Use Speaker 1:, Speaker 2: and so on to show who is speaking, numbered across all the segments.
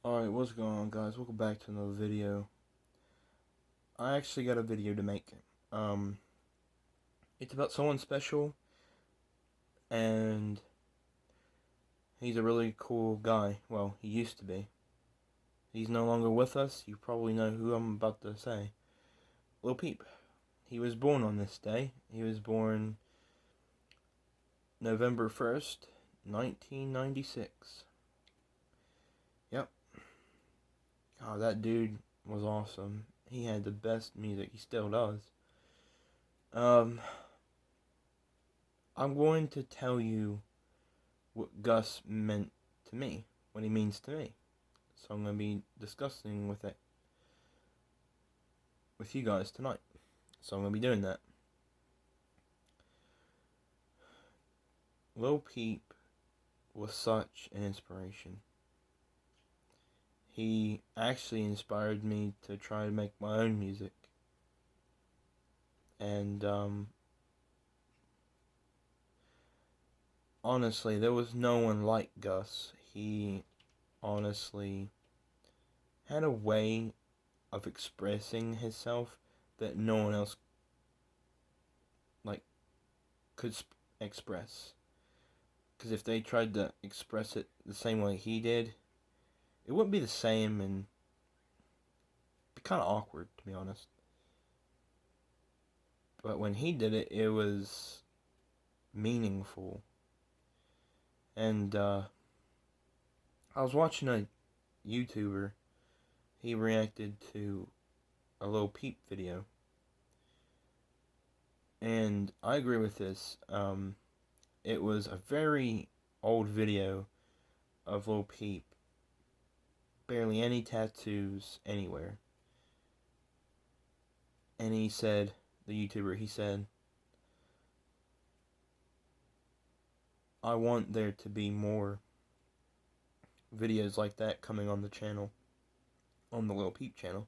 Speaker 1: Alright, what's going on, guys? Welcome back to another video. I actually got a video to make. Um, it's about someone special, and he's a really cool guy. Well, he used to be. He's no longer with us. You probably know who I'm about to say. Lil Peep. He was born on this day. He was born November 1st, 1996. Yep. Oh, that dude was awesome. He had the best music. He still does. Um, I'm going to tell you what Gus meant to me, what he means to me. So I'm going to be discussing it with you guys tonight. So I'm going to be doing that. Lil Peep was such an inspiration. He actually inspired me to try to make my own music. And honestly, there was no one like Gus. He honestly had a way of expressing himself that no one else could express. Because if they tried to express it the same way he did, it wouldn't be the same, and be kind of awkward, to be honest. But when he did it, it was meaningful. And I was watching a YouTuber. He reacted to a Lil Peep video. And I agree with this. It was a very old video of Lil Peep. Barely any tattoos anywhere. And he said, the YouTuber, he said, I want there to be more videos like that coming on the channel, on the Lil Peep channel.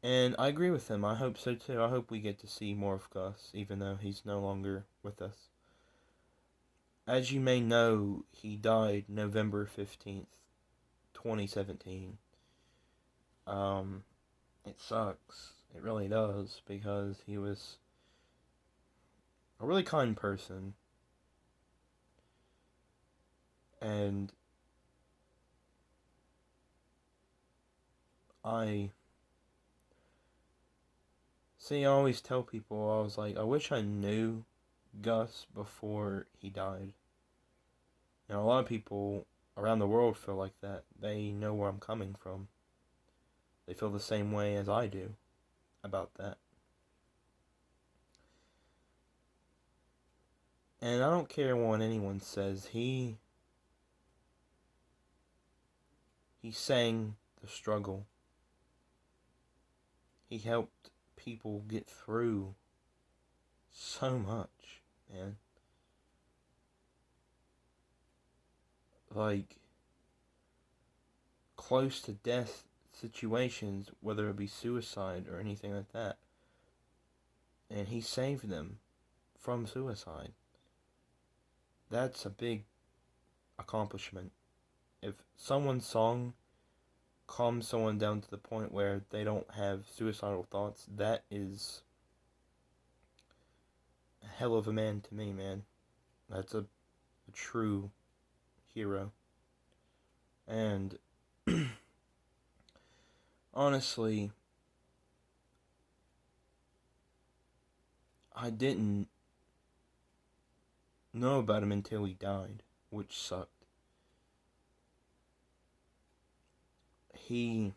Speaker 1: And I agree with him. I hope so too. I hope we get to see more of Gus, even though he's no longer with us. As you may know, he died November 15th, 2017. It sucks. It really does, because he was a really kind person. And I always tell people, I was like, I wish I knew Gus before he died. You know, a lot of people around the world feel like that. They know where I'm coming from. They feel the same way as I do about that. And I don't care what anyone says. He sang the struggle. He helped people get through so much, man. Like, close to death situations, whether it be suicide or anything like that. And he saved them from suicide. That's a big accomplishment. If someone's song calms someone down to the point where they don't have suicidal thoughts, that is a hell of a man to me, man. That's a true hero. And honestly, I didn't know about him until he died, which sucked. He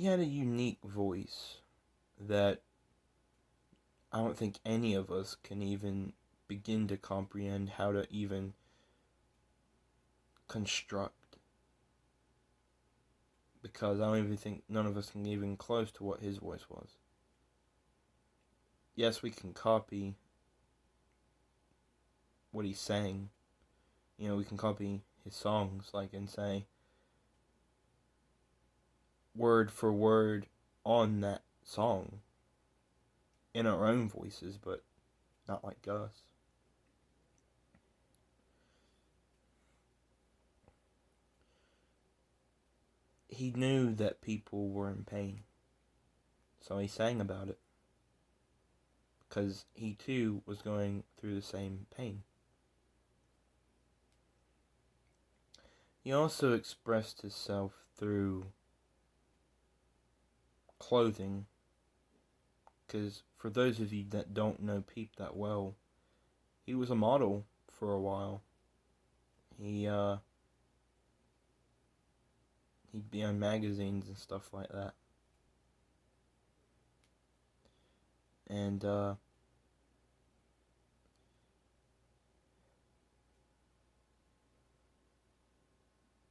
Speaker 1: had a unique voice that I don't think any of us can even begin to comprehend how to even construct. Because I don't even think none of us can get even close to what his voice was. Yes, we can copy what he sang. You know, we can copy his songs, like, and say word for word on that song in our own voices, but not like Gus. he knew that people were in pain. So he sang about it. Because he too was going through the same pain. He also expressed himself through clothing. Because for those of you that don't know Peep that well, he was a model for a while. He'd be on magazines and stuff like that. And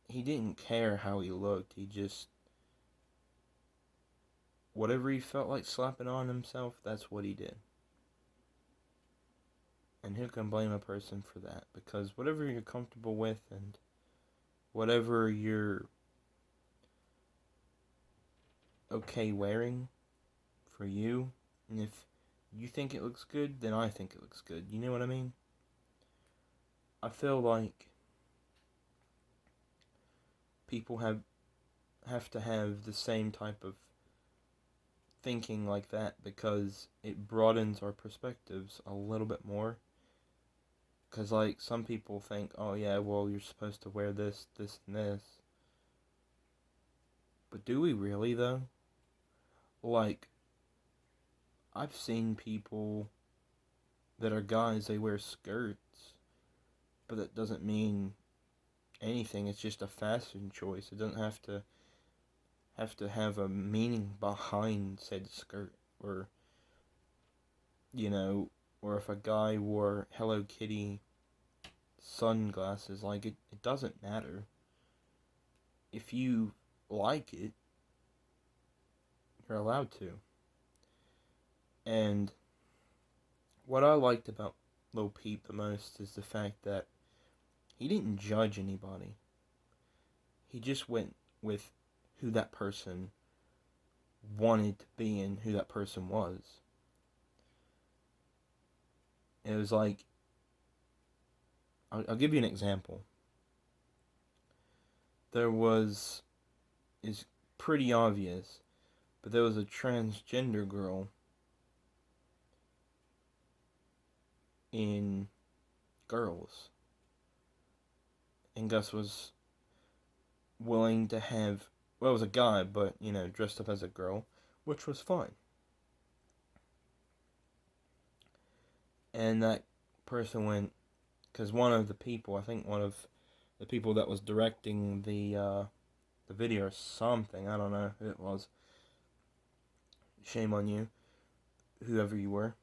Speaker 1: he didn't care how he looked. He just, whatever he felt like slapping on himself, that's what he did. And who can blame a person for that? Because whatever you're comfortable with and whatever you're okay wearing for you, and if you think it looks good, then I think it looks good. You know what I mean? I feel like people have to have the same type of thinking like that, because it broadens our perspectives a little bit more. Because, like, some people think, oh yeah, well, you're supposed to wear this, this, and this. But do we really, though? Like, I've seen people that are guys, they wear skirts, but that doesn't mean anything. It's just a fashion choice. It doesn't have to have a meaning behind said skirt. Or, you know, or if a guy wore Hello Kitty sunglasses, like, it doesn't matter. If you like it, you're allowed to. And what I liked about Lil Peep the most is the fact that he didn't judge anybody. He just went with who that person wanted to be and who that person was. It was like, I'll give you an example. It's pretty obvious, but there was a transgender girl in Girls, and Gus was willing to have, well, it was a guy, but, you know, dressed up as a girl, which was fine. And that person went, because one of the people, I think one of the people that was directing the video or something, I don't know who it was, shame on you, whoever you are,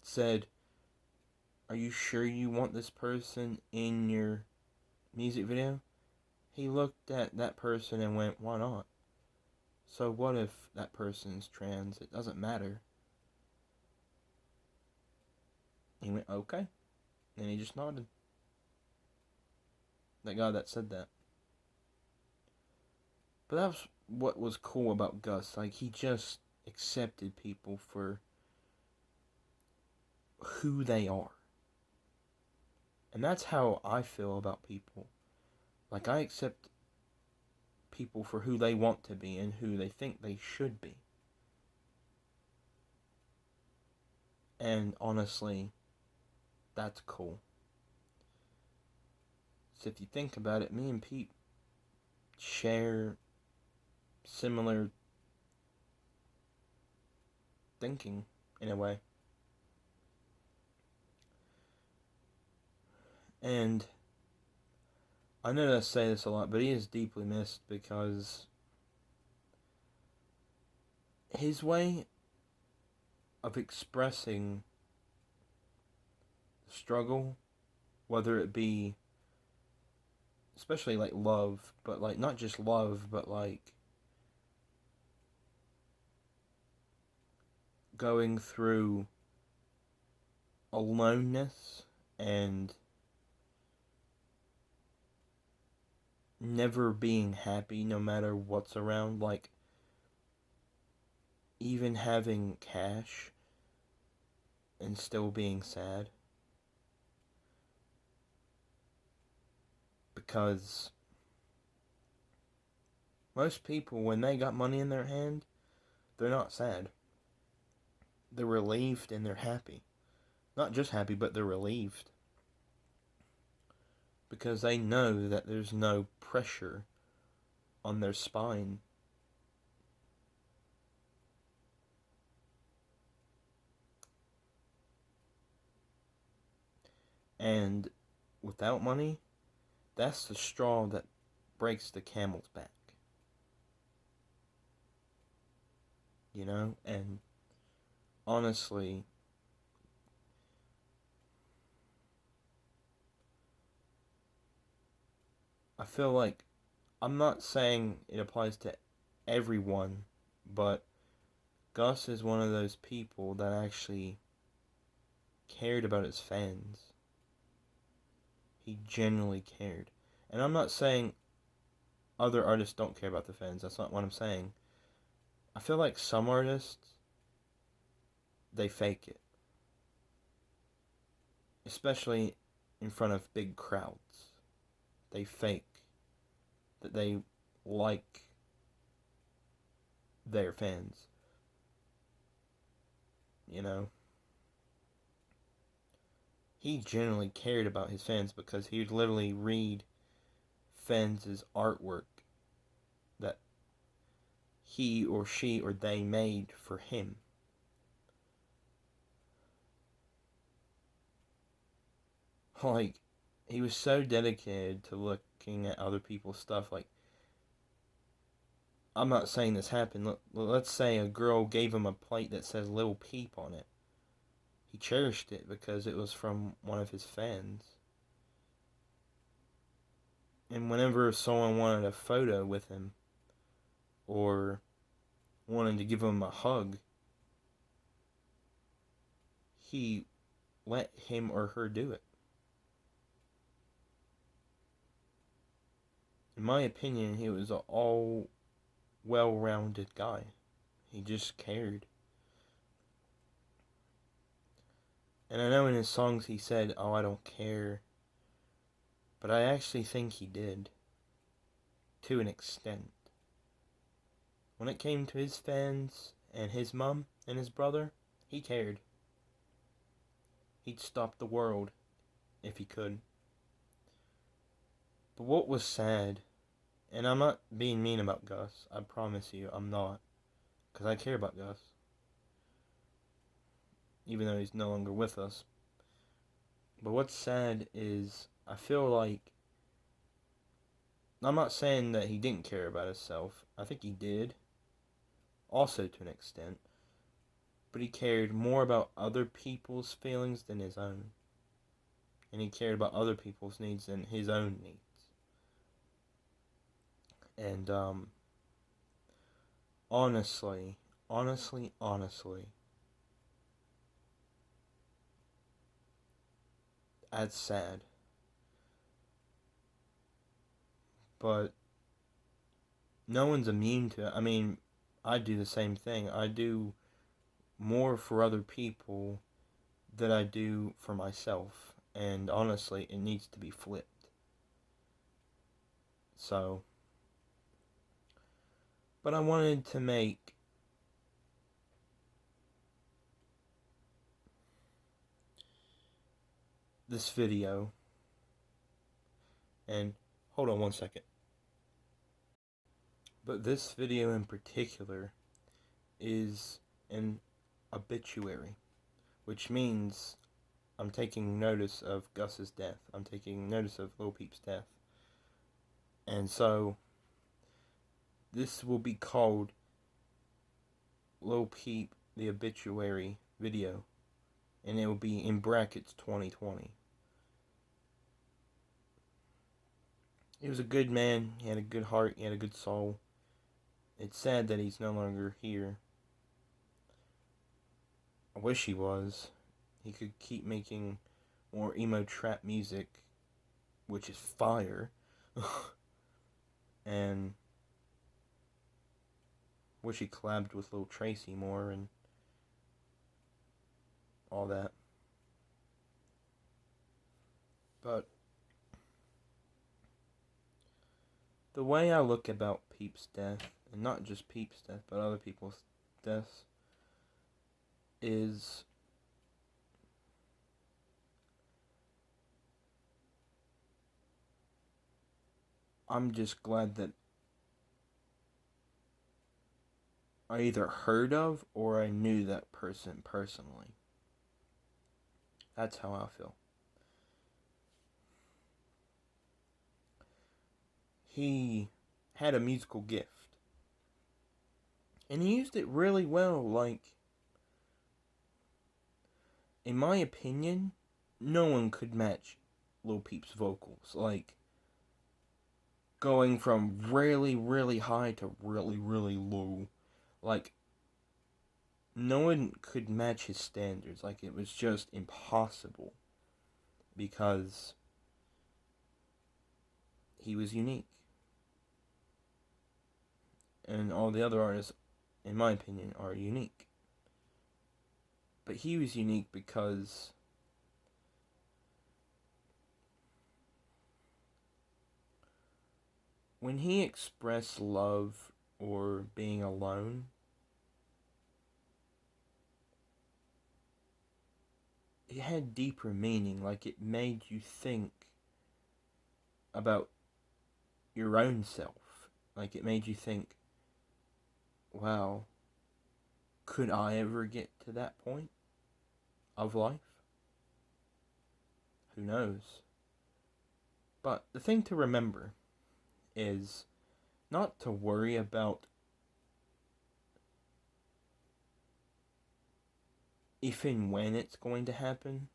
Speaker 1: said, are you sure you want this person in your music video? He looked at that person and went, why not? So what if that person's trans? It doesn't matter. He went, okay. And he just nodded. That guy that said that. But that was what was cool about Gus. Like, he just accepted people for who they are. And that's how I feel about people. Like, I accept people for who they want to be and who they think they should be. And honestly, that's cool. So if you think about it, me and Pete share similar thinking in a way. And I know that I say this a lot, but he is deeply missed, because his way of expressing struggle, whether it be, especially like love, but like not just love, but like going through aloneness and never being happy no matter what's around, like even having cash and still being sad. Because Most people, when they got money in their hand, they're not sad. They're relieved and they're happy. Not just happy, but they're relieved. Because they know that there's no pressure on their spine. And without money, that's the straw that breaks the camel's back. You know? And honestly, I feel like, I'm not saying it applies to everyone, but Gus is one of those people that actually cared about his fans. He genuinely cared. And I'm not saying other artists don't care about the fans. That's not what I'm saying. I feel like some artists, they fake it. Especially in front of big crowds. They fake that they like their fans. You know? He genuinely cared about his fans because he would literally read fans' artwork that he or she or they made for him. Like, he was so dedicated to looking at other people's stuff. Like, I'm not saying this happened. Let's say a girl gave him a plate that says Little Peep on it. He cherished it because it was from one of his fans. And whenever someone wanted a photo with him, or wanted to give him a hug, he let him or her do it. In my opinion, he was an all well-rounded guy. He just cared. And I know in his songs he said, "Oh, I don't care." But I actually think he did. To an extent. When it came to his fans and his mom and his brother, he cared. He'd stop the world if he could. But what was sad, and I'm not being mean about Gus, I promise you, I'm not. Because I care about Gus. Even though he's no longer with us. But what's sad is, I feel like, I'm not saying that he didn't care about himself. I think he did. Also to an extent. But he cared more about other people's feelings than his own. And he cared about other people's needs than his own needs. And, honestly, that's sad. But no one's immune to it. I mean, I do the same thing. I do more for other people than I do for myself. And honestly, it needs to be flipped. So, but I wanted to make this video, and hold on one second. But this video in particular is an obituary, which means I'm taking notice of Gus's death. I'm taking notice of Lil Peep's death. And so, this will be called Lil Peep, the Obituary video. And it will be in brackets 2020. He was a good man. He had a good heart. He had a good soul. It's sad that he's no longer here. I wish he was. He could keep making more emo trap music, which is fire. And wish he collabed with Lil Tracy more and all that. But The way I look about Peep's death, and not just Peep's death, but other people's deaths, is I'm just glad that I either heard of or I knew that person personally. That's how I feel. He had a musical gift. And he used it really well. Like, in my opinion, no one could match Lil Peep's vocals. Like, going from really, really high to really, really low. Like, no one could match his standards. Like, it was just impossible. Because he was unique. And all the other artists, in my opinion, are unique. But he was unique because when he expressed love or being alone, it had deeper meaning. Like, it made you think about your own self. Like, it made you think, wow, could I ever get to that point of life? Who knows? But the thing to remember is not to worry about if and when it's going to happen.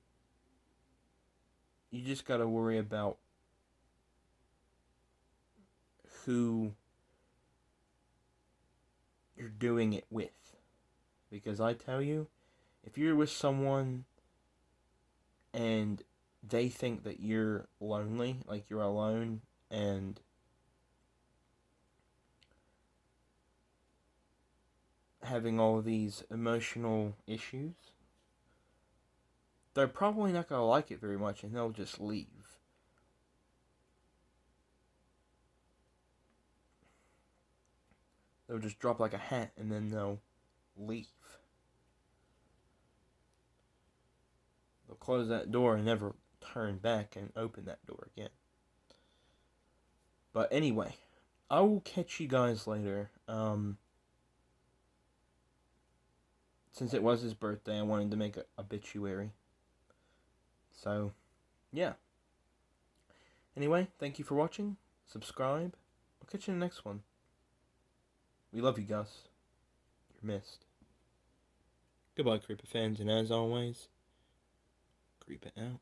Speaker 1: You just gotta worry about who you're doing it with. Because I tell you, if you're with someone and they think that you're lonely, like you're alone, and having all these emotional issues, they're probably not going to like it very much, and they'll just leave. They'll just drop like a hat, and then they'll leave. They'll close that door and never turn back and open that door again. But anyway, I will catch you guys later. Since it was his birthday, I wanted to make an obituary. So, yeah. Anyway, thank you for watching. Subscribe. I'll catch you in the next one. We love you, Gus. You're missed. Goodbye, Creeper fans, and as always, creep it out.